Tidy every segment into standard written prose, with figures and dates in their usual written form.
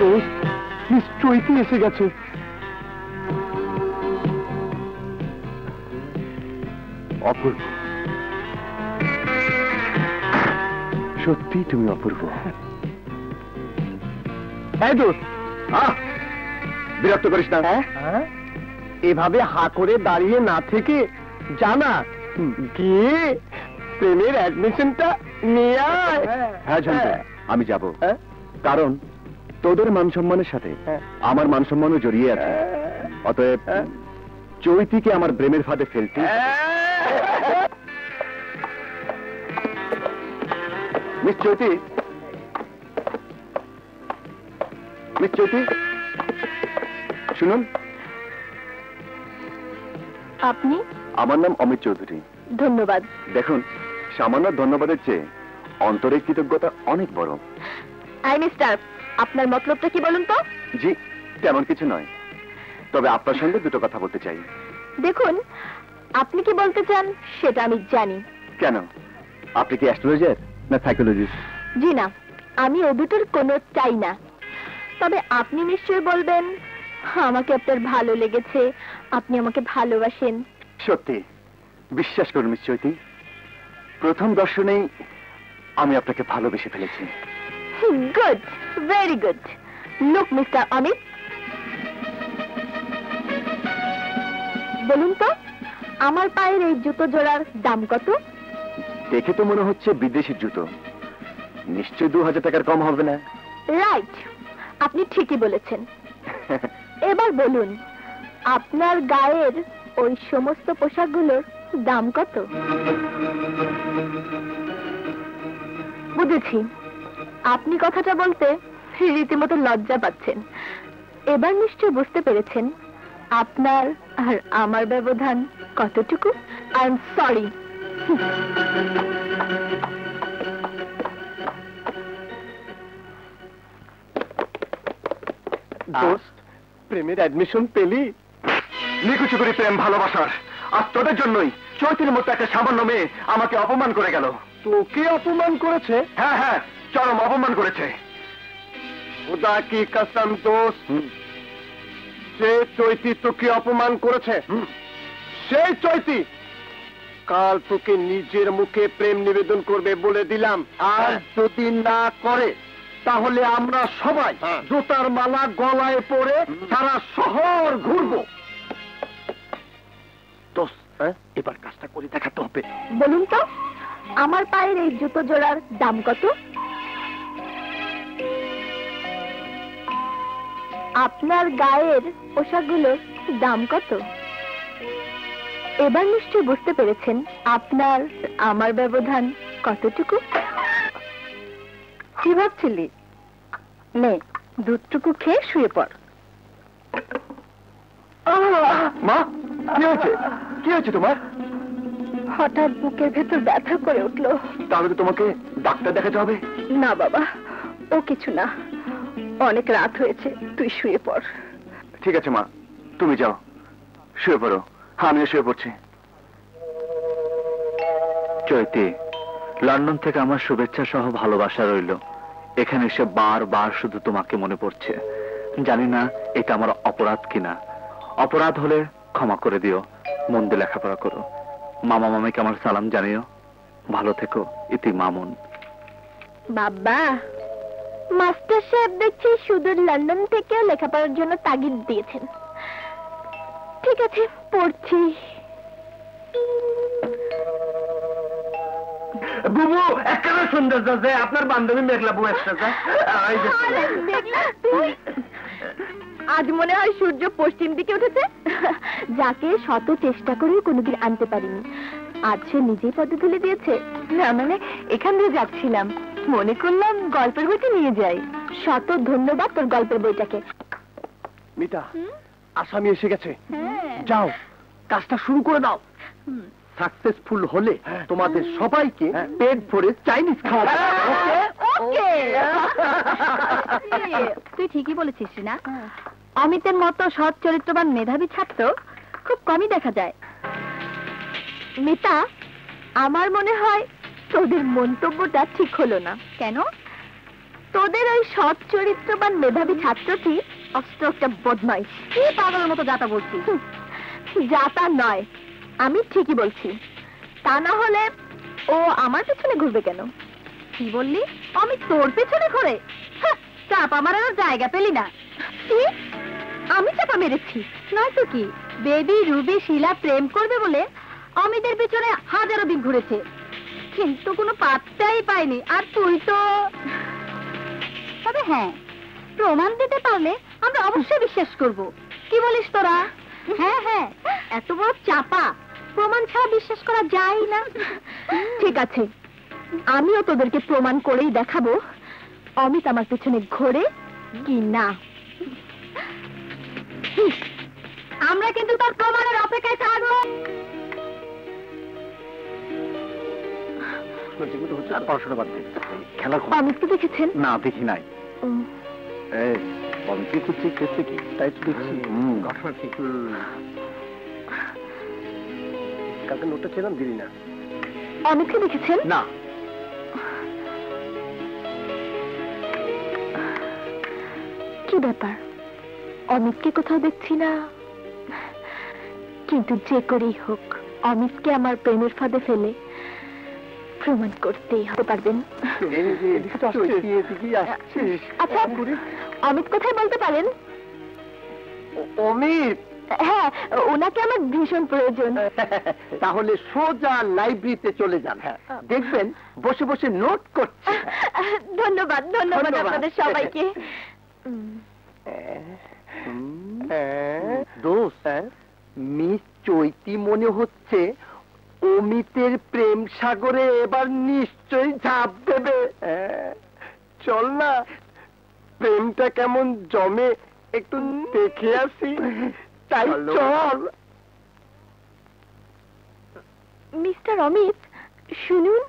দোস্ত, মিস চৈতি এসে গেছে। অপূর্ব, সত্যি তুমি অপূর্ব। হ্যাঁ দোস্ত, বিরক্ত করিস না। এভাবে হা করে দাঁড়িয়ে না থেকে জানা গিয়ে প্রেমের অ্যাডমিশনটা নিয়ে আয়। হ্যাঁ ঝন্টু, আমি যাব, কারণ তোদের মান সম্মানের সাথে আমার মান সম্মানও জড়িয়ে আছে। অতএব চৈতিকে আমার প্রেমের ফাঁদে ফেলতে। মিস চৈতি, মিস চৈতি, শুনুন। আপনি? আমার নাম অমিত চৌধুরী। ধন্যবাদ। দেখুন, সামান্য ধন্যবাদের চেয়ে অন্তরের কৃতজ্ঞতা অনেক বড়। আই মিস্টার, আপনার মতলবটা কি বলুন তো? জি, তেমন কিছু নয়, তবে আপনার সঙ্গে দুটো কথা বলতে চাই। দেখুন, আপনি কি বলতে চান সেটা আমি জানি। কেন, আপনি কি অ্যাস্ট্রোলজার না সাইকোলজিস্ট? জি না, আমি ও দুটোর কোনো চাই না। তবে আপনি নিশ্চয়ই বলবেন আমাকে আপনার ভালো লেগেছে, আপনি আমাকে ভালোবাসেন। সত্যি, বিশ্বাস করুন মিস চৈতি, প্রথম দর্শনেই আমি আপনাকে ভালোবেসে ফেলেছি। Good, very good. Look mister Amit, বলুন তো আমার পায়ের এই জুতো জোড়ার দাম কত? দেখে তো মনে হচ্ছে বিদেশি জুতো, নিশ্চয় 2000 টাকার কম হবে না। রাইট, আপনি ঠিকই বলেছেন। এবার বলুন, আপনার গায়ের ওই সমস্ত পোশাকগুলোর দাম কত? বুঝেছি, আপনি কথাটা বলতে রীতিমতো লজ্জা পাচ্ছেন। এবার নিশ্চয় বুঝতে পেরেছেন আপনার আর আমার ব্যবধান কতটুকু। I am sorry. দোস্ত, প্রেমের অ্যাডমিশন পেলি? নিকুচি করি প্রেম ভালোবাসার, আর তোদের জন্যই চৈতির মতো একটা সামান্য মেয়ে আমাকে অপমান করে গেল। তোকে অপমান করেছে? হ্যাঁ হ্যাঁ, চরম অপমান করেছে। খোদা কি কসম দোস্ত, যে চৈতি তোকে অপমান করেছে সেই চৈতি কাল তোকে নিজের মুখে প্রেম নিবেদন করবে বলে দিলাম। আর যদি না করে তাহলে আমরা সবাই জুতার মালা গলায় পরে সারা শহর ঘুরবো। এবার কাজটা করে দেখাতে হবে। বলুন তো আমার পায়ের এই জুতো জোড়ার দাম কত? আপনার গায়ের পোশাকগুলোর দাম কত? এবার নিশ্চয় বুঝতে পেরেছেন আপনার আমার ব্যবধান কতটুকু। কি ভাবছিলি? নে, দুধটুকু খেয়ে শুয়ে পড়। মা, কি হয়েছে? কি হয়েছে তোমার? হঠাৎ বুকের ভেতর ব্যথা করে উঠলো। তাহলে তো তোমাকে ডাক্তার দেখাতে হবে। না বাবা, ও কিছু না, অনেক রাত হয়েছে, তুই শুয়ে পড়। ঠিক আছে মা, তুমি যাও, শুয়ে পড়ো, আমিও শুয়ে পড়ছি। চৈতি, লন্ডন থেকে আমার শুভেচ্ছা সহ ভালোবাসা রইল। এখানে এসে বারবার শুধু তোমাকে মনে পড়ছে। জানি না এটা আমার অপরাধ কিনা। অপরাধ হলে ক্ষমা করে দিও, মন দিয়ে লেখাপড়া করো। মামা মামিকে আমার সালাম জানিও। ভালো থেকো, ইতি মামুন। বাবা, মাস্টার সাহেব দেখছি সুদূর লন্ডন থেকেও লেখাপড়ার জন্য তাগিদ দিয়েছেন। ঠিক আছে, পড়ছি। বুবু, একেবারে সুন্দর আছে আপনার বান্ধবী মেঘলা বউ এসেছে। আজ মনে হয় সূর্য পশ্চিম দিকে উঠেছে। যাকে শত চেষ্টা করে কোনোদিন আনতে পারিনি, আজ সে নিজেই পদে তুলে দিয়েছে। না মানে এখান দিয়ে যাচ্ছিলাম, মনে করলাম গল্পের বইটা নিয়ে যাই। শত ধন্যবাদ তোর গল্পের বইটাকে। মিতা, আসামি এসে গেছে, যাও কাজটা শুরু করে দাও। সাকসেসফুল হলে তোমাদের সবাইকে পেট ভরে চাইনিজ খাওয়াবো। তুই ঠিকই বলেছিস না, অমিতের মতো সৎ চরিত্রবান মেধাবী ছাত্র খুব কমই দেখা যায়। মিতা, আমার মনে হয় তোদের মন্তব্যটা ঠিক হলো না। কেন? তোদের ওই সৎ চরিত্রবান মেধাবী ছাত্রটি অস্ত্র একটা বদমাইশ। কি পাগলের মতো যাতা বলছি? যাতা নয়, আমি ঠিকই বলছি। তা না হলে ও আমার পেছনে ঘুরবে কেন? কি বললি? আমি তোর পেছনে ঘুরে? চাপা মারার জায়গা পেলি না? কি? আমি চাপা মেরেছি? নয়তো কি, বেবি রুবি শিলা প্রেম করবে বলে অমিতের পেছনে হাজারো দিন ঘুরেছে, কিন্তু কোনো পাত্তাই পাইনি। আর তুই তো... তবে হ্যাঁ, প্রমাণ দিতে পারলে আমরা অবশ্যই বিশ্বাস করব। কি বলিস তোরা? হ্যাঁ হ্যাঁ, এত বড় চাপা, প্রমাণ ছাড়া বিশ্বাস করা যায় না। ঠিক আছে, আমিও তোদেরকে প্রমাণ করেই দেখাবো অমিত আমার পেছনে ঘোরে কি না। আমরা কিন্তু তার প্রমাণের অপেক্ষায় থাকবো। পড়াশোনা বাদ দিন, খেলা। অমিতকে দেখেছেন? না, দেখি নাই। অমিতকে খুঁজছি, খেতে কি তাই তো দেখছি। ঘটনা ঠিক। কালকে নোটটা ছিলাম, দিলি না। অমিতকে দেখেছেন? না। কি ব্যাপার, অমিতকে কোথাও দেখছি না। কিন্তু যে করেই হোক অমিতকে আমার প্রেমের ফাঁদে ফেলে প্রমাণ করতেই হতে পারবেন। আচ্ছা, অমিত কোথায় বলতে পারেন? অমিত? হ্যাঁ, ওনাকে আমার ভীষণ প্রয়োজন। তাহলে সোজা লাইব্রেরিতে চলে যান, দেখবেন বসে বসে নোট করছে। ধন্যবাদ, ধন্যবাদ আপনাদের সবাইকে। দোস্ত, মিস চৈতি মনে হচ্ছে অমিতের প্রেম সাগরে এবার নিশ্চয়ই ঝাঁপ দেবে। চল না, প্রেমটা কেমন জমে একটু দেখে আসি। তাই চল। মিস্টার অমিত, শুনুন।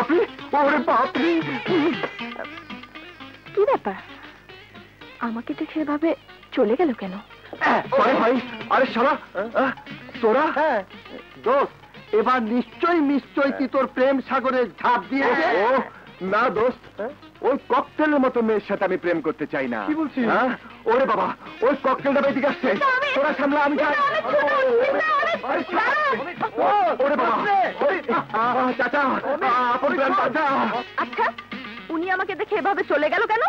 আপনি? ওরে বাপরে! কি ব্যাপার, আমাকে দেখে এভাবে চলে গেল কেন? ভাই, আরে শালা, তোরা? দোস্ত, এবার নিশ্চয়ই নিশ্চয়ই কি তোর প্রেম সাগরে ঝাঁপ দিয়েছে? না দোস্ত, ওই ককটেলের মতো মেয়ের সাথে আমি প্রেম করতে চাই না। কি বলছিস? ওরে বাবা, ওই ককটেলটা এদিকে আসছে, তোরা সামলা, আমি যাই। ওরে বাবা, চাচা, আপন প্রাণ চাচা। আচ্ছা, উনি আমাকে দেখে এভাবে চলে গেল কেন?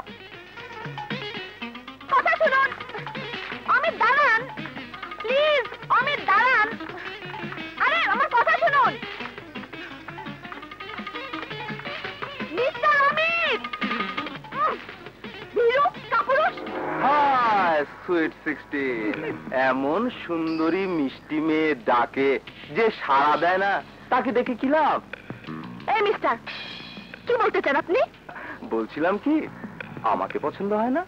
কথা শুনুন। অমিত দাঁড়ান, প্লিজ। অমিত দাঁড়ান, আরে আমার কথা শুনুন। মিস্টার অমিত! ভীরু কাপুরুষ! হাই সুইট 16, এমন সুন্দরী মিষ্টি মেয়ে ডাকে যে সাড়া দেয় না, তাকে দেখে কি লাভ? এই মিস্টার, কি বলতে চান আপনি? বলছিলাম কি, আমাকে পছন্দ হয় না?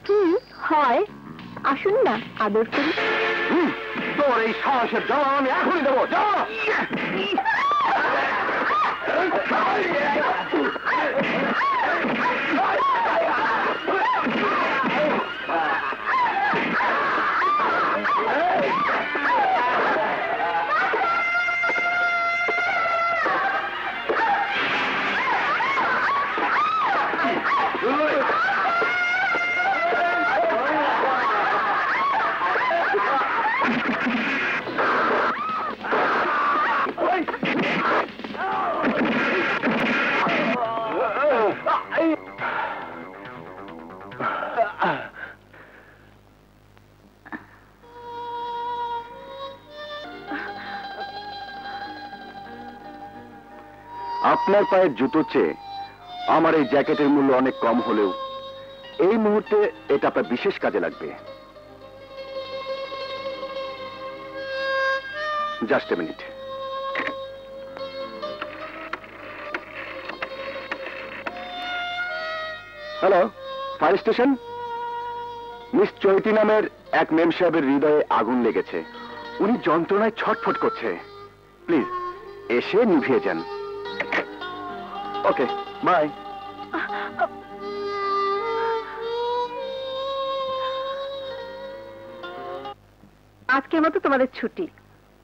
হয়। আসুন না, আদর করি। তোর এই সাহসের জবাব আমি এখনই দেবো। আপনার পায়ের জুতো চেয়ে আমার এই জ্যাকেটের মূল্য অনেক কম হলেও এই মুহূর্তে এটা আপনার বিশেষ কাজে লাগবে। Just a minute. Hello, fire station? Miss Chaiti নামের এক মেম সাহেবের হৃদয়ে আগুন লেগেছে, উনি যন্ত্রণায় ছটফট করছে, প্লিজ এসে নিভিয়ে যান। ওকে, বাই। আজকের মতো তোমাদের ছুটি,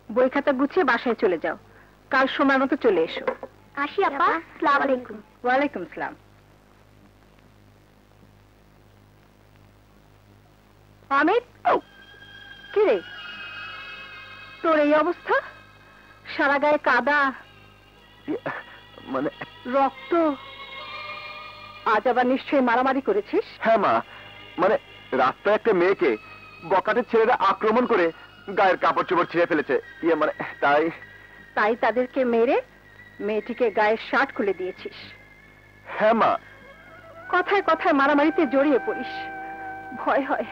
বই খাতা গুছিয়ে বাসায় চলে যাও, কাল সময় মতো চলে এসো। আসি আপা। আসসালামু আলাইকুম। ওয়ালাইকুম আসসালাম। অমিত, কি রে তোর এই অবস্থা? সারা গায়ে কাদা, মানে রক্ত। আজ আবার নিশ্চয়ই মারামারি করেছিস? হ্যাঁ মা, মানে রাস্তায় একটা মেয়েকে বকাটের ছেলেরা আক্রমণ করে গায়ের কাপড় চোপড় ছিঁড়ে ফেলেছে, মানে তাই। তাই তাদেরকে মেরে মেয়েটিকে গায়ের শার্ট খুলে দিয়েছিস? হ্যাঁ মা। কথায় কথায় মারামারিতে জড়িয়ে পড়িস, ভয় হয়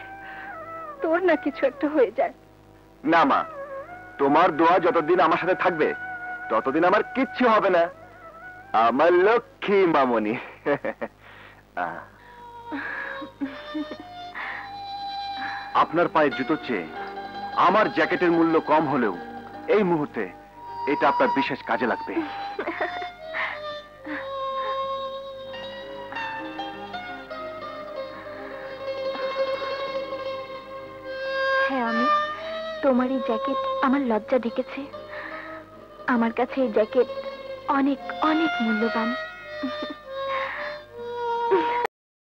তোর না কিছু একটা হয়ে যায়। না মা, তোমার দোয়া যতদিন আমার সাথে থাকবে ততদিন আমার কিচ্ছু হবে না, আমার লক্ষ্মী মামনি। আপনার পায়ের জুতো চেয়ে আমার জ্যাকেটের মূল্য কম হলেও এই মুহূর্তে এটা আপনার বিশেষ কাজে লাগবে। হ্যাঁ, আমি তোমার এই জ্যাকেট আমার লজ্জা ঢেকেছে। আমার কাছে এই জ্যাকেট অনেক অনেক মূল্যবান।